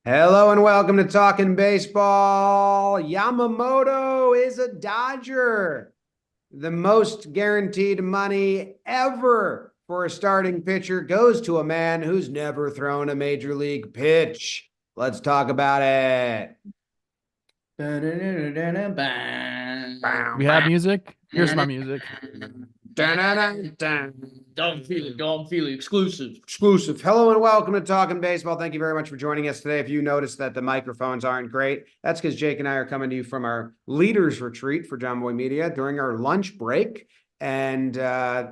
Hello and welcome to Talking Baseball. Yamamoto is a Dodger. The most guaranteed money ever for a starting pitcher goes to a man who's never thrown a major league pitch. Let's talk about it. We have music. Here's my music. Don't feel it. Don't feel it. Exclusive. Exclusive. Hello and welcome to Talking Baseball. Thank you very much for joining us today. If you notice that the microphones aren't great, that's because Jake and I are coming to you from our leaders retreat for John Boy Media during our lunch break. And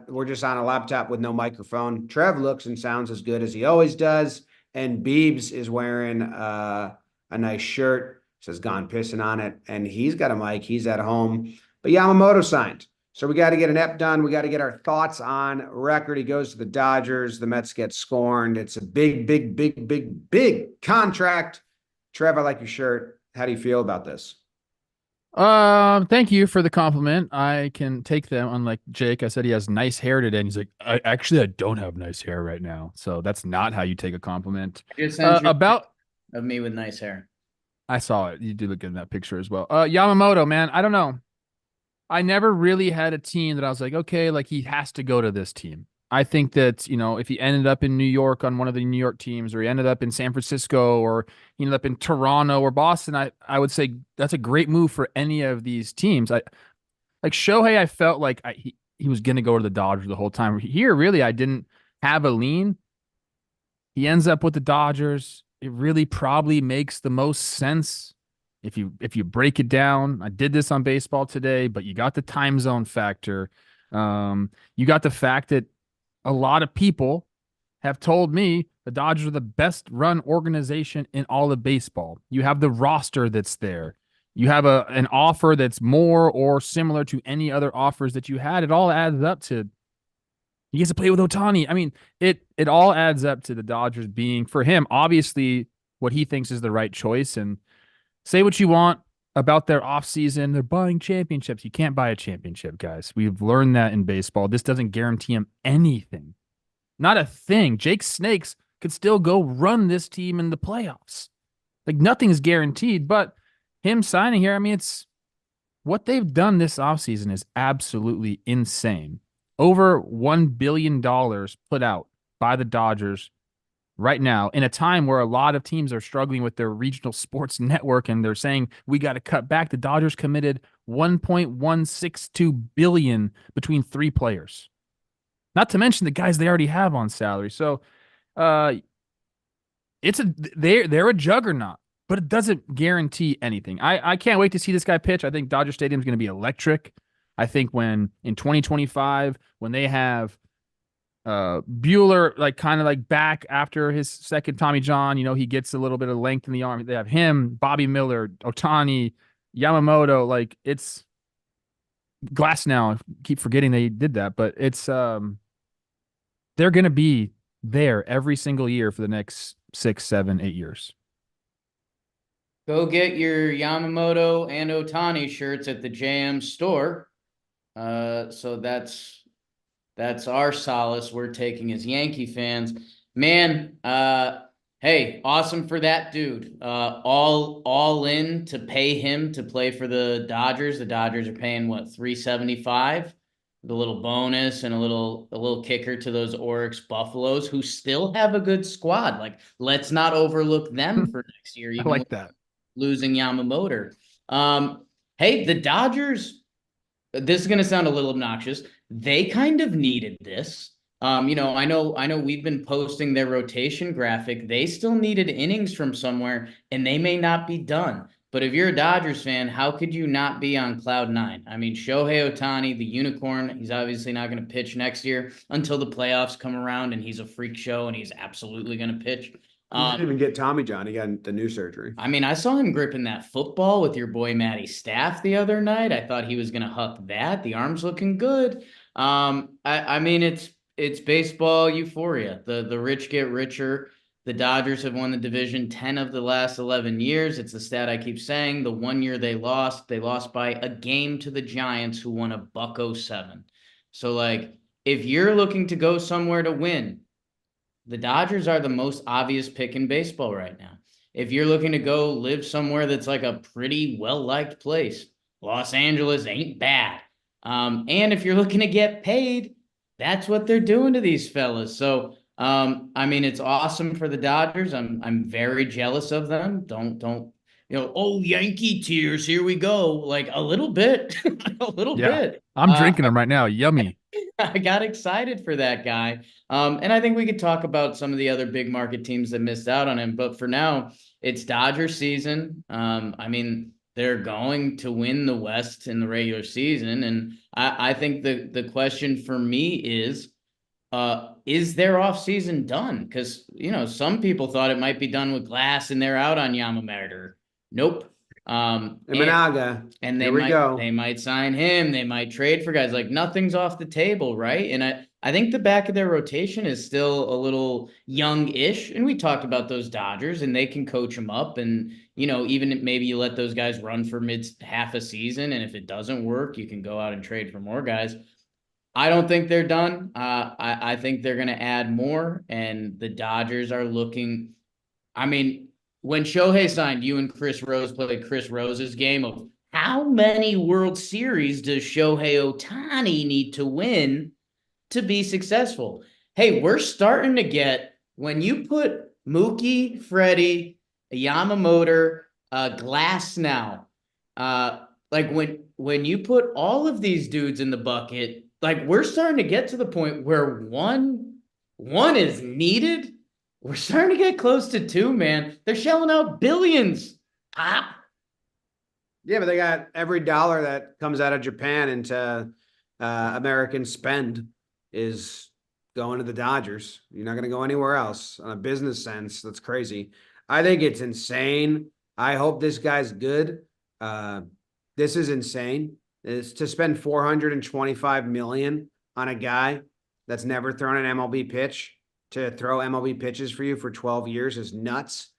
we're just on a laptop with no microphone. Trev looks and sounds as good as he always does. And Beebs is wearing a nice shirt, says Gone Pissing on it. And he's got a mic. He's at home. But Yamamoto signed. So we got to get an EP done. We got to get our thoughts on record. He goes to the Dodgers. The Mets get scorned. It's a big contract. Trev, I like your shirt. How do you feel about this? Thank you for the compliment. I can take them. Unlike Jake, I said he has nice hair today, and he's like, I don't have nice hair right now. So that's not how you take a compliment. I just sent you About of me with nice hair. I saw it. You do look good in that picture as well. Yamamoto, man, I don't know. I never really had a team that I was like, okay, like he has to go to this team. I think that, if he ended up in New York on one of the New York teams, or he ended up in San Francisco, or he ended up in Toronto or Boston, I would say that's a great move for any of these teams. I like Shohei, I felt like he was going to go to the Dodgers the whole time. Here, really, I didn't have a lean. He ends up with the Dodgers. It really probably makes the most sense if you break it down. I did this on baseball today, but you got the time zone factor. You got the fact that a lot of people have told me the Dodgers are the best run organization in all of baseball. You have the roster that's there. You have an offer that's more or similar to any other offers that you had. It all adds up to he gets to play with Otani. I mean, it all adds up to the Dodgers being for him obviously what he thinks is the right choice. And say what you want about their offseason. They're buying championships. You can't buy a championship, guys. We've learned that in baseball. This doesn't guarantee him anything. Not a thing. Jake Snakes could still go run this team in the playoffs. Like nothing's guaranteed, but him signing here, I mean, it's what they've done this offseason is absolutely insane. Over $1 billion put out by the Dodgers right now in a time where a lot of teams are struggling with their regional sports network and they're saying we got to cut back. The Dodgers committed 1.162 billion between three players, not to mention the guys they already have on salary. So they're a juggernaut, but it doesn't guarantee anything. I can't wait to see this guy pitch. I think Dodger Stadium is going to be electric. I think when in 2025 when they have Bueller like kind of like back after his second Tommy John, he gets a little bit of length in the arm. They have him, Bobby Miller, Otani, Yamamoto. Like it's Glass now. I keep forgetting they did that, but it's they're gonna be there every single year for the next 6, 7, 8 years. Go get your Yamamoto and Otani shirts at the JM store. So that's our solace we're taking as Yankee fans. Man, hey, awesome for that dude. All in to pay him to play for the Dodgers. The Dodgers are paying what, $375? The little bonus and a little kicker to those Oryx Buffaloes who still have a good squad. Like, let's not overlook them for next year, I even like with that. losing Yamamoto. Hey, the Dodgers, this is going to sound a little obnoxious. They kind of needed this. I know we've been posting their rotation graphic. They still needed innings from somewhere, and they may not be done. But if you're a Dodgers fan, how could you not be on cloud nine? I mean, Shohei Otani, the unicorn, he's obviously not going to pitch next year until the playoffs come around, and he's a freak show, and he's absolutely going to pitch. He didn't even get Tommy John. He got the new surgery. I mean, I saw him gripping that football with your boy Matty Staff the other night. I thought he was going to huck that. The arm's looking good. I mean, it's baseball euphoria. The rich get richer. The Dodgers have won the division 10 of the last 11 years. It's the stat I keep saying. The 1 year they lost by a game to the Giants, who won a $107. So, like, if you're looking to go somewhere to win, the Dodgers are the most obvious pick in baseball right now. if you're looking to go live somewhere that's like a pretty well-liked place, Los Angeles ain't bad. And if you're looking to get paid, that's what they're doing to these fellas. So, I mean, it's awesome for the Dodgers. I'm very jealous of them. Don't, oh, Yankee tears, here we go. Like a little bit, a little Yeah. bit. I'm drinking them right now. Yummy. I got excited for that guy. And I think we could talk about some of the other big market teams that missed out on him. But for now, it's Dodger season. I mean, they're going to win the West in the regular season. And I think the question for me is their offseason done? Because, some people thought it might be done with Glass and they're out on Yamamoto. Nope. Imanaga. And Here we go. they might sign him. They might trade for guys. Like nothing's off the table, right? And I think the back of their rotation is still a little young-ish. And we talked about those Dodgers, and they can coach them up. And even maybe you let those guys run for half a season, and if it doesn't work, you can go out and trade for more guys. I don't think they're done. I think they're going to add more, and the Dodgers are looking. I mean, when Shohei signed, you and Chris Rose played Chris Rose's game of how many World Series does Shohei Otani need to win to be successful? Hey, we're starting to get, when you put Mookie, Freddie, Yamamoto, Glass now, like when you put all of these dudes in the bucket, like we're starting to get to the point where one is needed. We're starting to get close to 2, man. They're shelling out billions. Yeah, but they got every dollar that comes out of Japan into American spend is going to the Dodgers. You're not going to go anywhere else on a business sense. That's crazy. I think it's insane. I hope this guy's good. This is insane. Is to spend $425 million on a guy that's never thrown an MLB pitch. To throw MLB pitches for you for 12 years is nuts.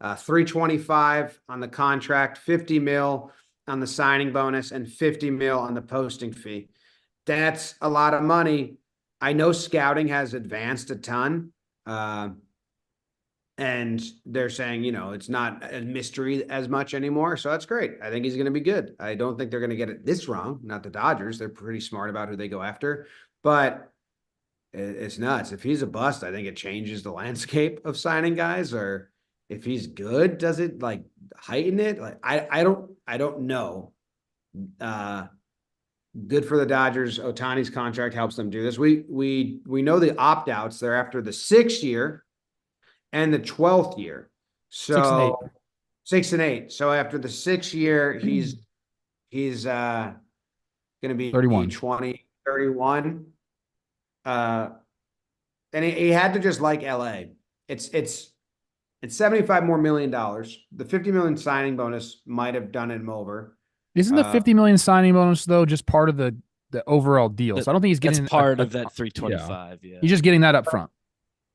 325 on the contract, 50 mil on the signing bonus, and 50 mil on the posting fee. That's a lot of money. I know scouting has advanced a ton. And they're saying, it's not a mystery as much anymore. So that's great. I think he's going to be good. I don't think they're going to get it this wrong. Not the Dodgers. They're pretty smart about who they go after. But it's nuts. If he's a bust, I think it changes the landscape of signing guys. Or if he's good, does it like heighten it? Like I don't know. Good for the Dodgers. Otani's contract helps them do this. We know the opt-outs. They're after the 6th year and the 12th year. So 6 and 8. So after the 6th year, he's going to be 31. 31. And he had to just like LA. It's $75 more million. The $50 million signing bonus might have done him over. Isn't the $50 million signing bonus though just part of the overall deal? So I don't think he's getting part of that 325. Yeah. He's just getting that up front.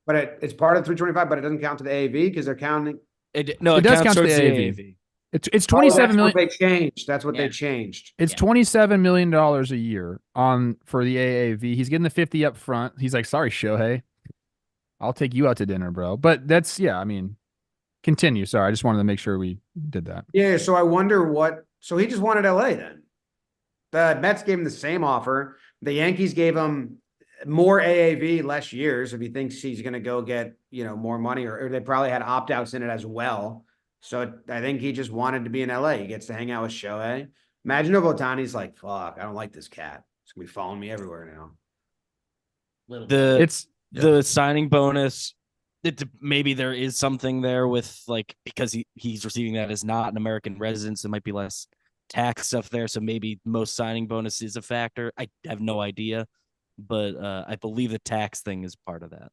But it's part of 325, but it doesn't count to the AAV because they're counting. It does count to the AAV. It's $27 million. They changed. That's what they changed. It's $27 million a year for the AAV. He's getting the 50 up front. He's like, sorry, Shohei, I'll take you out to dinner, bro. But that's continue. Sorry, I just wanted to make sure we did that. Yeah. So I wonder so he just wanted LA then. The Mets gave him the same offer. The Yankees gave him more AAV, less years. If he thinks he's going to go get, more money, or they probably had opt-outs in it as well. So I think he just wanted to be in LA. He gets to hang out with Shohei. Imagine if Otani's like, fuck, I don't like this cat. It's going to be following me everywhere now. The signing bonus, maybe there is something there with because he's receiving that as not an American resident, so there might be less tax stuff there. So maybe most signing bonus is a factor. I have no idea, but I believe the tax thing is part of that.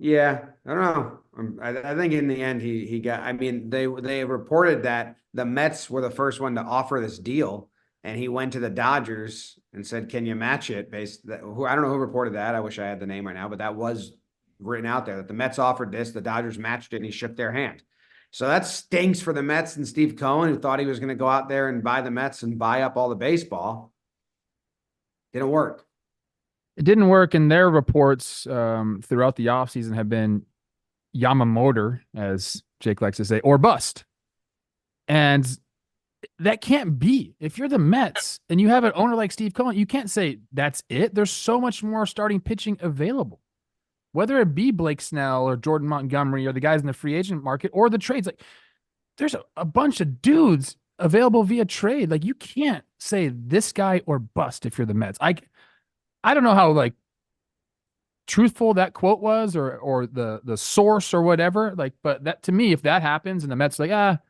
Yeah, I don't know. I think in the end he got. I mean, they reported that the Mets were the first one to offer this deal, and he went to the Dodgers and said, "Can you match it?" I don't know who reported that. I wish I had the name right now, but that was written out there that the Mets offered this, the Dodgers matched it, and he shook their hand. So that stinks for the Mets and Steve Cohen, who thought he was going to go out there and buy the Mets and buy up all the baseball. Didn't work. It didn't work, and their reports throughout the offseason have been Yamamoto, as Jake likes to say, or bust. And that can't be. If you're the Mets and you have an owner like Steve Cohen, you can't say that's it. There's so much more starting pitching available, whether it be Blake Snell or Jordan Montgomery or the guys in the free agent market or the trades. Like, there's a bunch of dudes available via trade. Like, you can't say this guy or bust if you're the Mets. I don't know how like truthful that quote was or the source or whatever. Like, but that, to me, if that happens and the Mets like,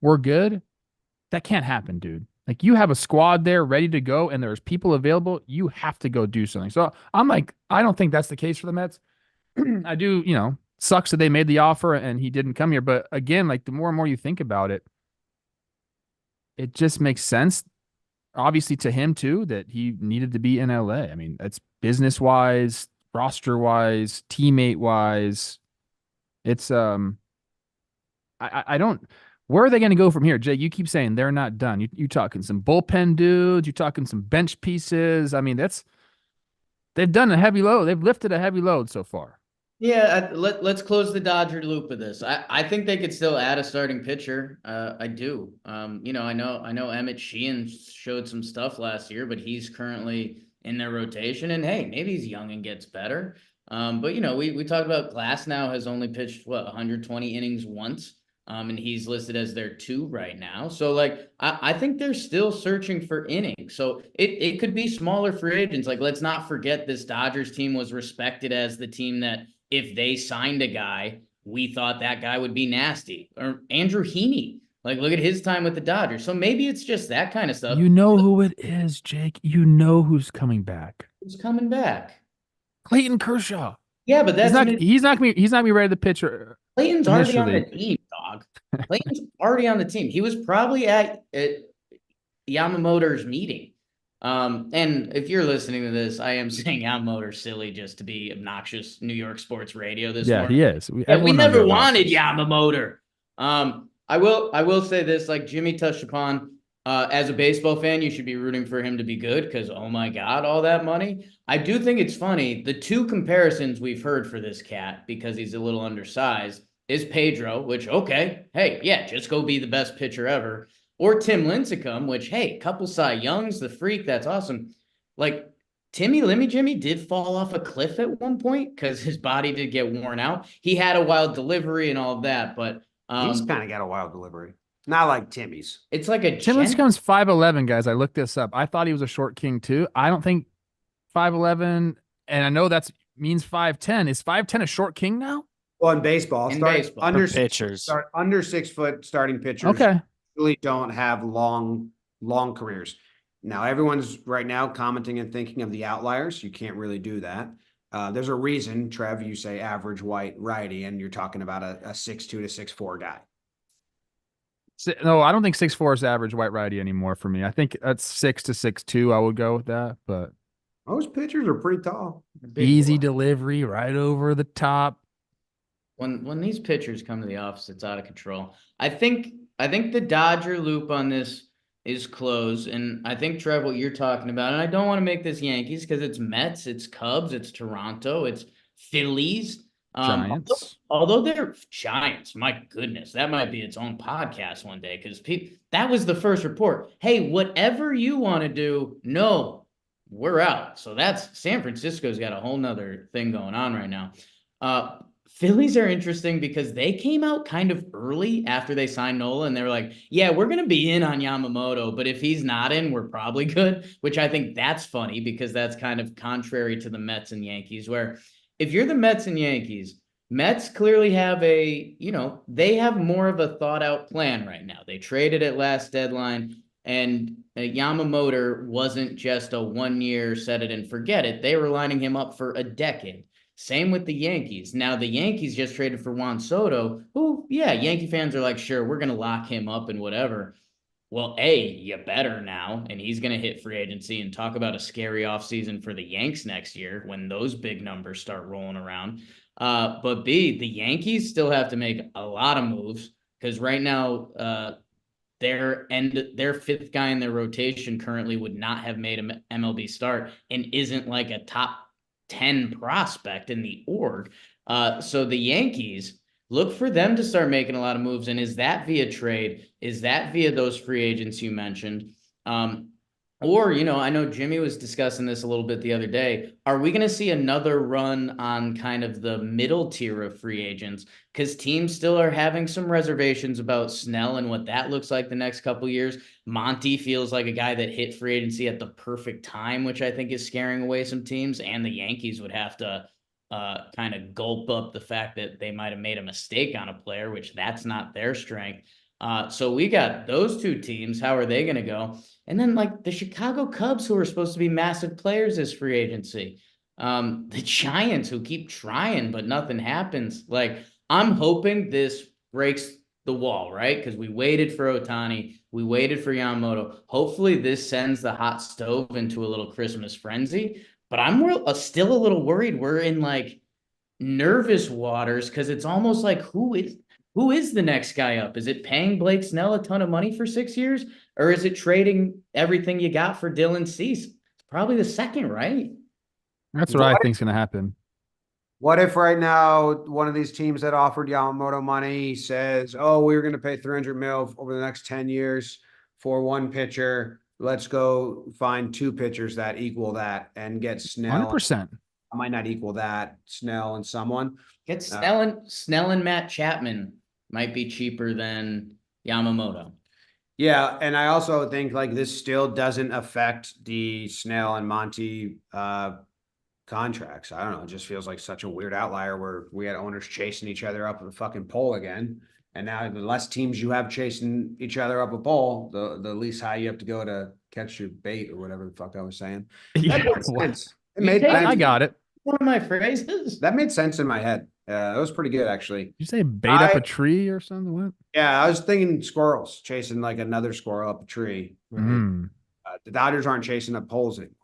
we're good, that can't happen, dude. Like, you have a squad there ready to go and there's people available. You have to go do something. So I'm like, I don't think that's the case for the Mets. I do, sucks that they made the offer and he didn't come here. But again, like, the more and more you think about it, it just makes sense, obviously, to him too, that he needed to be in LA. I mean, that's business wise, roster wise, teammate wise. It's I don't. Where are they going to go from here, Jay? You keep saying they're not done. You talking some bullpen dudes? You talking some bench pieces? I mean, they've done a heavy load. They've lifted a heavy load so far. Yeah, let's close the Dodger loop of this. I think they could still add a starting pitcher. I do. I know Emmett Sheehan showed some stuff last year, but he's currently in their rotation. And hey, maybe he's young and gets better. But we talked about Glasnow has only pitched 120 innings once. And he's listed as their 2 right now. So like, I think they're still searching for innings. So it could be smaller free agents. Like, let's not forget this Dodgers team was respected as the team that if they signed a guy, we thought that guy would be nasty. Or Andrew Heaney. Like, look at his time with the Dodgers. So maybe it's just that kind of stuff. You know who it is, Jake. You know who's coming back. Who's coming back? Clayton Kershaw. Yeah, but he's not gonna be ready to pitch. Clayton's already on the team, dog. Clayton's already on the team. He was probably at Yamamoto's meeting. And if you're listening to this, I am saying Yamamoto's silly just to be obnoxious New York sports radio this morning. He is. We never wanted Yamamoto. I will say this, like Jimmy touched upon, as a baseball fan, you should be rooting for him to be good because, oh my God, all that money. I do think it's funny. The 2 comparisons we've heard for this cat, because he's a little undersized, is Pedro, which, okay, hey, yeah, just go be the best pitcher ever. Or Tim Lincecum, which, hey, couple Cy Youngs, the freak, that's awesome. Like, Lemmy Jimmy did fall off a cliff at one point because his body did get worn out. He had a wild delivery and all of that, but he's kind of got a wild delivery. Not like Timmy's. It's like a Tim Lincecum's 5'11", guys. I looked this up. I thought he was a short king too. I don't think 5'11", and I know that means 5'10". Is 5'10" a short king now? Well, in baseball, under pitchers, under 6 foot starting pitchers. Okay. Really don't have long careers. Now, everyone's right now commenting and thinking of the outliers. You can't really do that. There's a reason, Trev, you say average white righty, and you're talking about a 6'2" to 6'4" guy. No, I don't think 6'4" is average white righty anymore for me. I think that's 6 to 6'2". I would go with that, but most pitchers are pretty tall. Easy delivery, right over the top. When these pitchers come to the office, it's out of control. I think the Dodger loop on this is closed, and I think, Trev, what you're talking about, and I don't want to make this Yankees because it's Mets, it's Cubs, it's Toronto, it's Phillies. Giants. Although they're Giants, my goodness, that might be its own podcast one day because that was the first report. Hey, whatever you want to do, no, we're out. So that's San Francisco's got a whole nother thing going on right now. Phillies are interesting because they came out kind of early after they signed Nola, and they were like, yeah, we're going to be in on Yamamoto, but if he's not in, we're probably good, which I think that's funny because that's kind of contrary to the Mets and Yankees, where if you're the Mets and Yankees, Mets clearly have they have more of a thought out plan right now. They traded at last deadline, and Yamamoto wasn't just a 1 year set it and forget it. They were lining him up for a decade. Same with the Yankees. Now, the Yankees just traded for Juan Soto, who, yeah, Yankee fans are like, sure, we're going to lock him up and whatever. Well, you better now, and he's going to hit free agency and talk about a scary offseason for the Yanks next year when those big numbers start rolling around. But B, the Yankees still have to make a lot of moves because right now their 5th guy in their rotation currently would not have made an MLB start and isn't like a top 10 prospect in the org. So the Yankees, look for them to start making a lot of moves. And is that via trade? Is that via those free agents you mentioned? Or, I know Jimmy was discussing this a little bit the other day. Are we going to see another run on kind of the middle tier of free agents? Because teams still are having some reservations about Snell and what that looks like the next couple of years. Monty feels like a guy that hit free agency at the perfect time, which I think is scaring away some teams. And the Yankees would have to kind of gulp up the fact that they might have made a mistake on a player, which that's not their strength. So we got those two teams. How are they going to go? And then like the Chicago Cubs, who are supposed to be massive players this free agency. The Giants, who keep trying, but nothing happens. Like, I'm hoping this breaks the wall, right? Because we waited for Otani. We waited for Yamamoto. Hopefully this sends the hot stove into a little Christmas frenzy. But I'm still a little worried we're in like nervous waters, because it's almost like who is the next guy up? Is it paying Blake Snell a ton of money for 6 years? Or is it trading everything you got for Dylan Cease? It's probably the second, right? That's what I think is going to happen. What if right now one of these teams that offered Yamamoto money says, "Oh, we're going to pay 300 mil over the next 10 years for one pitcher. Let's go find two pitchers that equal that and get Snell." 100%. I might not equal that, Snell and someone. Get Snell and Matt Chapman might be cheaper than Yamamoto. Yeah, and I also think like this still doesn't affect the Snell and Monty contracts. I don't know. It just feels like such a weird outlier where we had owners chasing each other up the fucking pole again. And now the less teams you have chasing each other up a pole, the least high you have to go to catch your bait or whatever the fuck I was saying. Yeah, That made sense. I got it. One of my phrases. That made sense in my head. It was pretty good, actually. Did you say bait up a tree or something? What? Yeah, I was thinking squirrels chasing like another squirrel up a tree. Right? The Dodgers aren't chasing up poles anymore.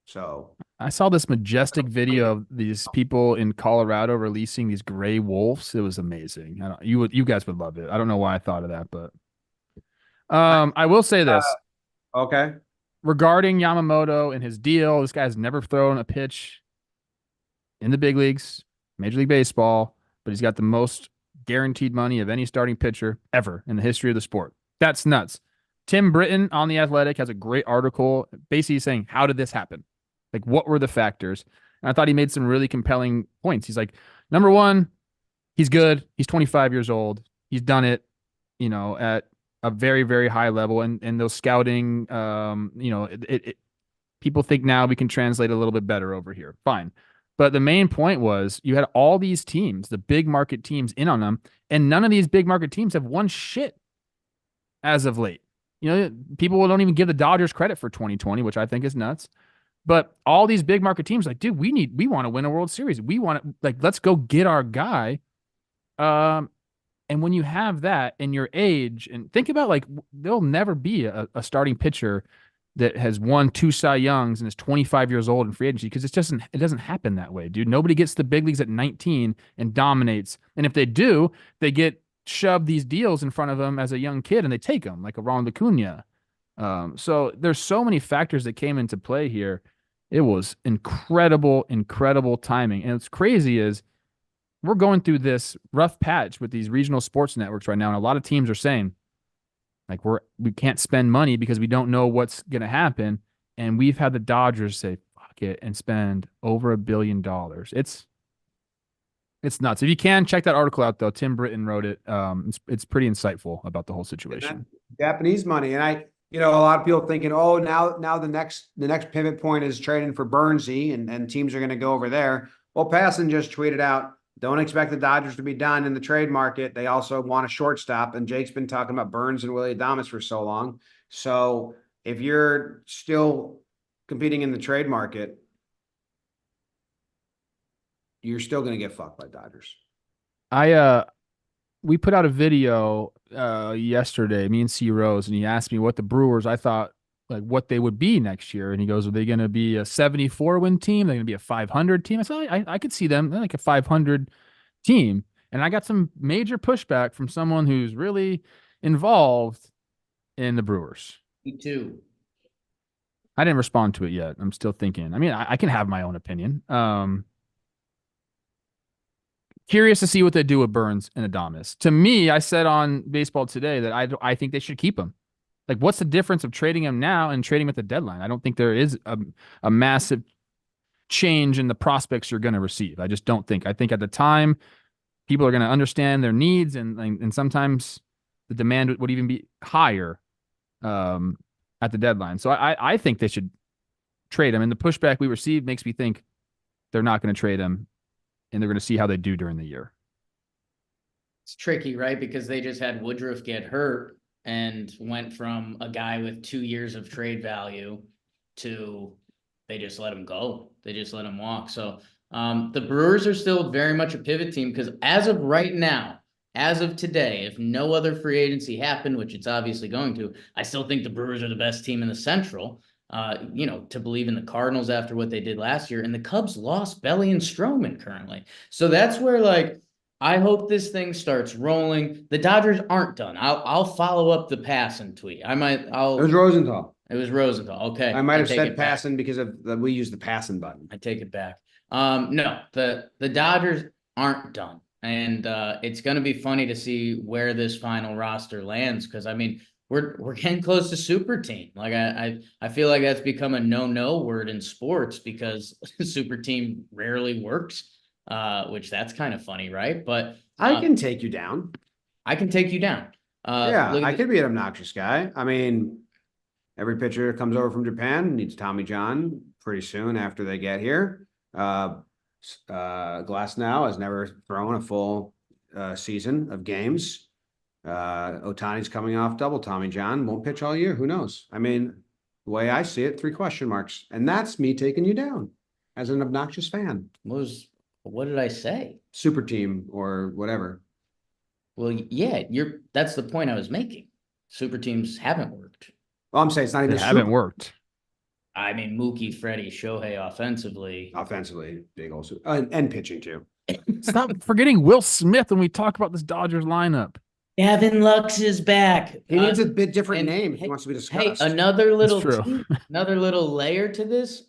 So I saw this majestic video of these people in Colorado releasing these gray wolves. It was amazing. You guys would love it. I don't know why I thought of that, but I will say this. Okay. Regarding Yamamoto and his deal, this guy's never thrown a pitch in the big leagues, Major League Baseball, but he's got the most guaranteed money of any starting pitcher ever in the history of the sport. That's nuts. Tim Britton on The Athletic has a great article basically saying, how did this happen? Like, what were the factors? And I thought he made some really compelling points. He's like, number one, he's good. He's 25 years old. He's done it, at a very, very high level. And those scouting, people think now we can translate a little bit better over here. Fine. But the main point was you had all these teams, the big market teams in on them, and none of these big market teams have won shit as of late. People don't even give the Dodgers credit for 2020, which I think is nuts. But all these big market teams like, dude, we want to win a World Series. We want to, like, let's go get our guy. And when you have that in your age, and think about, like, there'll never be a starting pitcher that has won 2 Cy Youngs and is 25 years old in free agency, because it doesn't happen that way, dude. Nobody gets to the big leagues at 19 and dominates. And if they do, they get shoved these deals in front of them as a young kid and they take them, like a Ronald Acuna. So there's so many factors that came into play here. It was incredible, incredible timing. And what's crazy is we're going through this rough patch with these regional sports networks right now. And a lot of teams are saying, like, we can't spend money because we don't know what's going to happen. And we've had the Dodgers say, fuck it, and spend over $1 billion. It's nuts. If you can, check that article out, though. Tim Britton wrote it. It's pretty insightful about the whole situation. Japanese money. And a lot of people thinking, oh, now the next pivot point is trading for Burnsy and teams are going to go over there. Well, Passan just tweeted out, don't expect the Dodgers to be done in the trade market. They also want a shortstop, and Jake's been talking about Burns and Willie Adames for so long. So if you're still competing in the trade market, you're still going to get fucked by Dodgers. We put out a video yesterday, me and C Rose, and he asked me what the Brewers, I thought, like, what they would be next year. And he goes, are they going to be a 74 win team? They're going to be a 500 team. I said, I could see them like a 500 team. And I got some major pushback from someone who's really involved in the Brewers. Me too. I didn't respond to it yet. I'm still thinking. I mean, I can have my own opinion. Curious to see what they do with Burns and Adames. To me, I said on Baseball Today that I think they should keep him. Like, what's the difference of trading him now and trading him at the deadline? I don't think there is a massive change in the prospects you're going to receive. I just don't think. I think at the time, people are going to understand their needs, and sometimes the demand would even be higher at the deadline. So I think they should trade him. And the pushback we received makes me think they're not going to trade him, and they're going to see how they do during the year. It's tricky, right? Because they just had Woodruff get hurt and went from a guy with 2 years of trade value to they just let him go. They just let him walk. So the Brewers are still very much a pivot team because as of right now, as of today, if no other free agency happened, which it's obviously going to, I still think the Brewers are the best team in the Central. To believe in the Cardinals after what they did last year, and the Cubs lost Belly and Stroman currently. So that's where, like, I hope this thing starts rolling. The Dodgers aren't done. I'll follow up the passing tweet. It was Rosenthal. It was Rosenthal. Okay. I might have take said it back. passing because we use the passing button. I take it back. No, the Dodgers aren't done. And it's going to be funny to see where this final roster lands because, I mean, we're getting close to super team. Like I feel like that's become a no word in sports because super team rarely works, which that's kind of funny, right? But I can take you down. I can take you down. I could be an obnoxious guy. I mean, every pitcher that comes over from Japan needs Tommy John pretty soon after they get here. Glass now has never thrown a full season of games. Otani's coming off double Tommy John, won't pitch all year. Who knows? I mean, the way I see it, 3 question marks. And that's me taking you down as an obnoxious fan. What did I say? Super team or whatever. Well, yeah, that's the point I was making. Super teams haven't worked. Well, I'm saying it's not even They haven't worked. I mean, Mookie, Freddie, Shohei offensively, big also, and pitching too. Stop forgetting Will Smith when we talk about this Dodgers lineup. Gavin Lux is back. He needs a bit different name if he wants to be discussed. Hey, another little true. another little layer to this.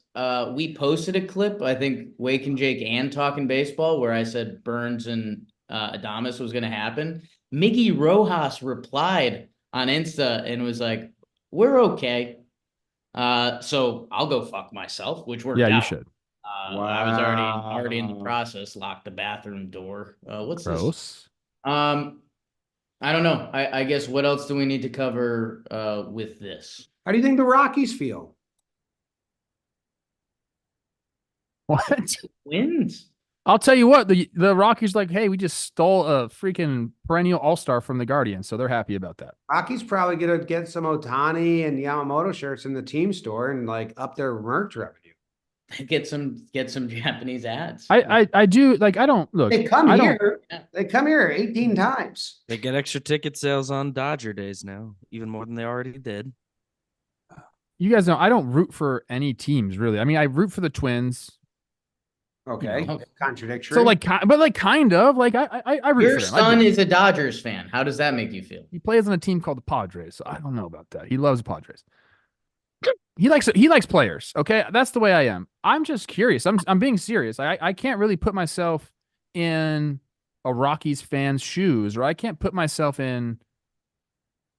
We posted a clip, I think Wake and Jake and Talking Baseball, where I said Burns and Adames was going to happen. Miggy Rojas replied on Insta and was like, "We're okay." So I'll go fuck myself, which worked out. Yeah, you should. I was already in the process, locked the bathroom door. What's Gross. this? I don't know. I guess what else do we need to cover with this? How do you think the Rockies feel? What? Wins. I'll tell you what, the Rockies like, hey, we just stole a freaking perennial all-star from the Guardians, so they're happy about that. Rockies probably gonna get some Otani and Yamamoto shirts in the team store and like up their merch revenue. Get some Japanese ads. I do like I don't look. They come here 18 times. They get extra ticket sales on Dodger days now, even more than they already did. You guys know I don't root for any teams really. I mean, I root for the Twins. Okay, Okay. contradictory. So like, but like kind of like I root Your for them. son is a Dodgers fan. How does that make you feel? He plays on a team called the Padres, so I don't know about that. He loves the Padres. He likes players. Okay, that's the way I am. I'm just curious. I'm being serious. I can't really put myself in a Rockies fan's shoes, or I can't put myself in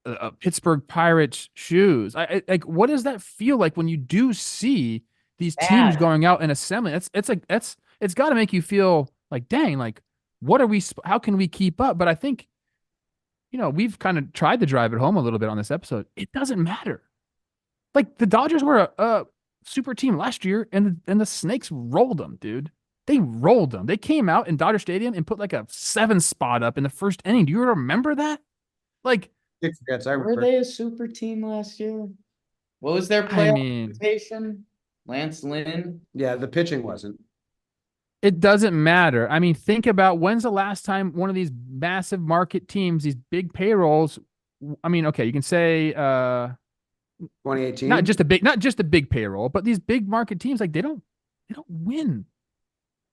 a Pittsburgh Pirates shoes. I like, what does that feel like when you do see these teams Bad. going out and assembling? It's got to make you feel like, dang, like what are we? How can we keep up? But I think, we've kind of tried to drive it home a little bit on this episode. It doesn't matter. Like the Dodgers were a super team last year, and the Snakes rolled them, dude. They rolled them. They came out in Dodger Stadium and put like a 7 spot up in the first inning. Do you remember that? Like, Were they a super team last year? What was their playoff rotation? Lance Lynn. Yeah, the pitching wasn't. It doesn't matter. I mean, think about when's the last time one of these massive market teams, these big payrolls. I mean, okay, you can say 2018. not just a big payroll, but these big market teams, like they don't win.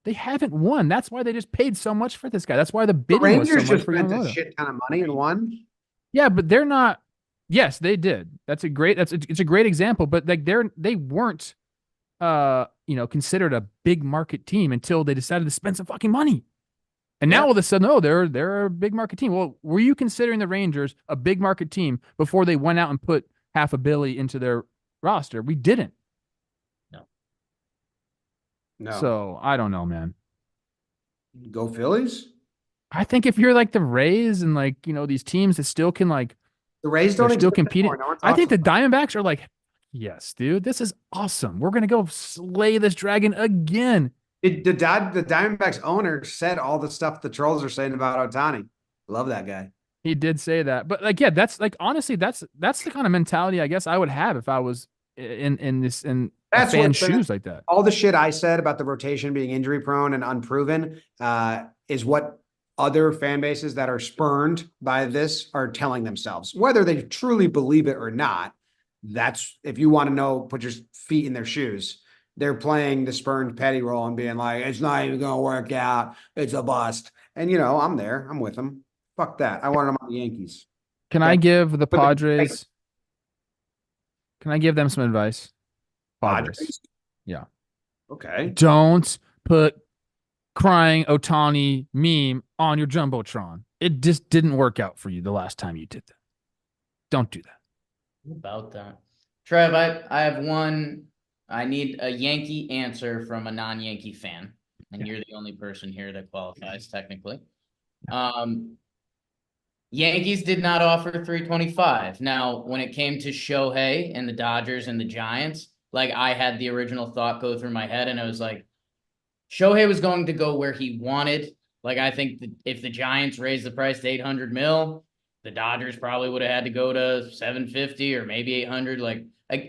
They haven't won. That's why they just paid so much for this guy. That's why the bidding was so Rangers much just for spent a Yamamoto. shit ton of money and won. Yeah, but they're not. Yes, they did. It's a great example. But like they weren't, considered a big market team until they decided to spend some fucking money. And now Yeah. all of a sudden, oh, they're a big market team. Well, were you considering the Rangers a big market team before they went out and put half a billy into their roster? We didn't. No. So I don't know, man. Go Phillies. I think if you're like the Rays and like, these teams that still can like, The Rays they're don't still exist competing. anymore. No one I think talks the about Diamondbacks are like, yes, dude, this is awesome. We're going to go slay this dragon again. it. The Diamondbacks owner said all the stuff the trolls are saying about Otani. Love that guy. He did say that. But like, yeah, that's like, honestly, that's the kind of mentality I guess I would have if I was in a That's fan's what shoes like that. all the shit I said about the rotation being injury prone and unproven is what other fan bases that are spurned by this are telling themselves, whether they truly believe it or not. That's if you want to know, put your feet in their shoes. They're playing the spurned petty role and being like, it's not even going to work out. It's a bust. And, I'm there. I'm with them. Fuck that. I wanted them on the Yankees. Can I give the But the- Padres? Can I give them some advice? Padres. Yeah. Okay. Don't put crying Otani meme on your Jumbotron. It just didn't work out for you the last time you did that. Don't do that. What about that? Trev, I have one. I need a Yankee answer from a non-Yankee fan. And you're the only person here that qualifies technically. Yankees did not offer 325. Now, when it came to Shohei and the Dodgers and the Giants, like I had the original thought go through my head and I was like, Shohei was going to go where he wanted. Like, I think that if the Giants raised the price to 800 mil, the Dodgers probably would have had to go to 750 or maybe 800. Like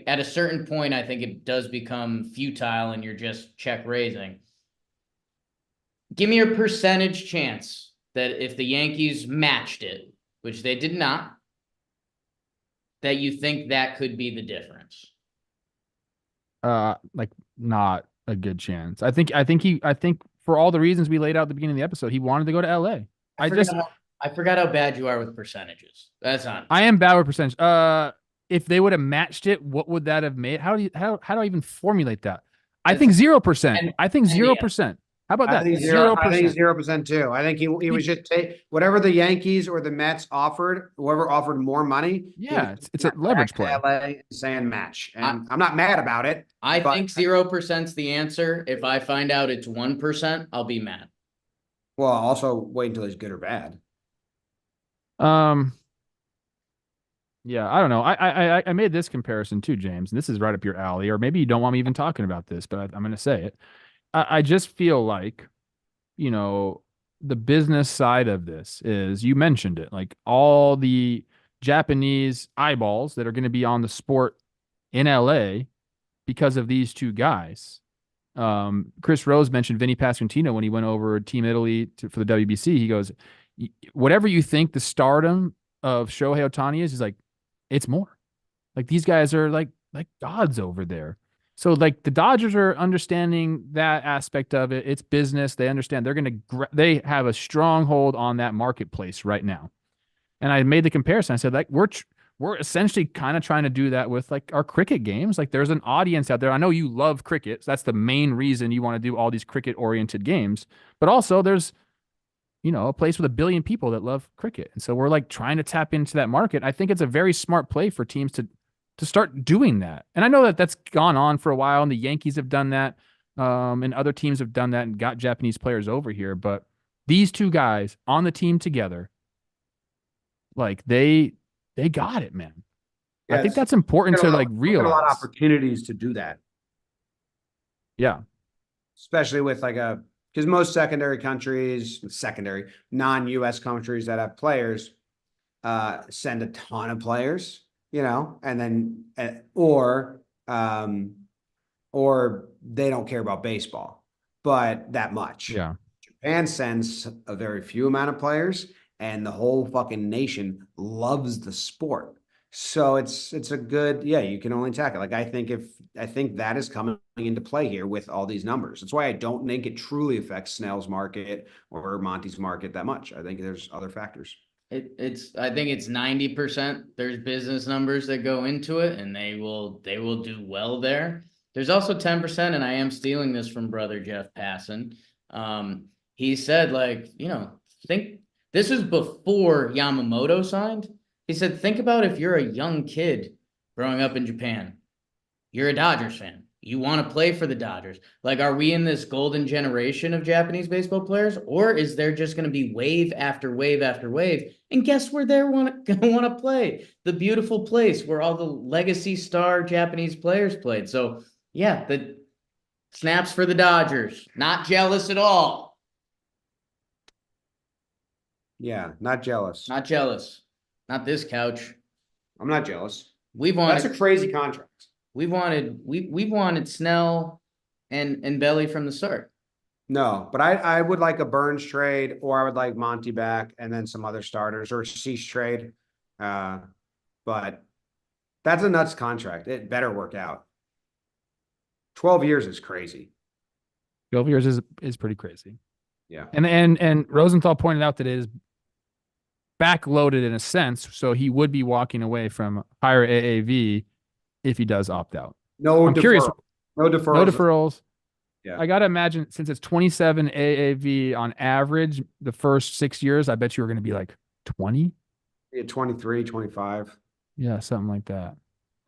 at a certain point, I think it does become futile and you're just check raising. Give me a percentage chance that if the Yankees matched it, which they did not, that you think that could be the difference. Like not a good chance. I think for all the reasons we laid out at the beginning of the episode, he wanted to go to LA. I forgot how bad you are with percentages. That's not. I am bad with percentage. If they would have matched it, what would that have made? How do I even formulate that? I think 0%. I think 0%. How about that? I think 0% too. I think he was just whatever the Yankees or the Mets offered, whoever offered more money. Yeah, it's a leverage play. LA saying match, and I'm not mad about it. I think 0%'s the answer. If I find out it's 1%, I'll be mad. Well, also wait until he's good or bad. Yeah, I don't know. I made this comparison too, James, and this is right up your alley, or maybe you don't want me even talking about this, but I'm going to say it. I just feel like, the business side of this is, you mentioned it, like all the Japanese eyeballs that are going to be on the sport in LA because of these two guys. Chris Rose mentioned Vinny Pasquantino when he went over Team Italy for the WBC. He goes, whatever you think the stardom of Shohei Otani is like, it's more. Like these guys are like gods over there. So like the Dodgers are understanding that aspect of it. It's business. They understand they have a stronghold on that marketplace right now. And I made the comparison. I said, like, we're essentially kind of trying to do that with like our cricket games. Like there's an audience out there. I know you love cricket. So that's the main reason you want to do all these cricket oriented games, but also there's, a place with 1 billion people that love cricket. And so we're like trying to tap into that market. I think it's a very smart play for teams to start doing that. And I know that that's gone on for a while and the Yankees have done that. And other teams have done that and got Japanese players over here. But these two guys on the team together, like they got it, man. I think that's important to like realize. A lot of opportunities to do that. Yeah. Especially with because most non-US countries that have players send a ton of players, and then or they don't care about baseball, but that much. Yeah. Japan sends a very few amount of players, and the whole fucking nation loves the sport. So it's a good, you can only tackle. Like I think that is coming into play here with all these numbers. That's why I don't think it truly affects Snell's market or Monty's market that much. I think there's other factors. I think it's 90%. There's business numbers that go into it and they will do well there. There's also 10%, and I am stealing this from brother Jeff Passan. he said, like, think this is before Yamamoto signed. He said, think about if you're a young kid growing up in Japan. You're a Dodgers fan. You want to play for the Dodgers. Like, are we in this golden generation of Japanese baseball players? Or is there just going to be wave after wave after wave? And guess where they're going to want to play? The beautiful place where all the legacy star Japanese players played. So, yeah, the snaps for the Dodgers. Not jealous at all. Yeah, not jealous. Not jealous. Not this couch. I'm not jealous. We've wanted That's a crazy contract. we've wanted Snell and Belly from the start. No, but I would like a Burns trade, or I would like Monty back and then some other starters, or Cease trade. But that's a nuts contract. It better work out. 12 years is crazy. 12 years is pretty crazy. Yeah. And Rosenthal pointed out that it is backloaded in a sense, so he would be walking away from higher AAV if he does opt out. No, I'm curious. No deferrals. No deferrals. Yeah. I gotta imagine, since it's 27 AAV on average the first 6 years, I bet you are going to be like 20. Yeah, 23, 25. Yeah, something like that.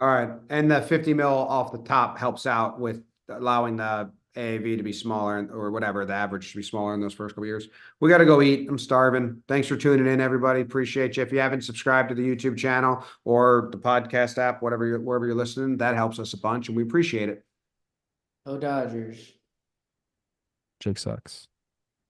All right. And the 50 mil off the top helps out with allowing the AAV to be smaller, or whatever, the average to be smaller in those first couple years. We got to go eat. I'm starving. Thanks for tuning in, everybody. Appreciate you. If you haven't subscribed to the YouTube channel or the podcast app, wherever you're listening, that helps us a bunch, and we appreciate it. Oh, Dodgers. Jake sucks.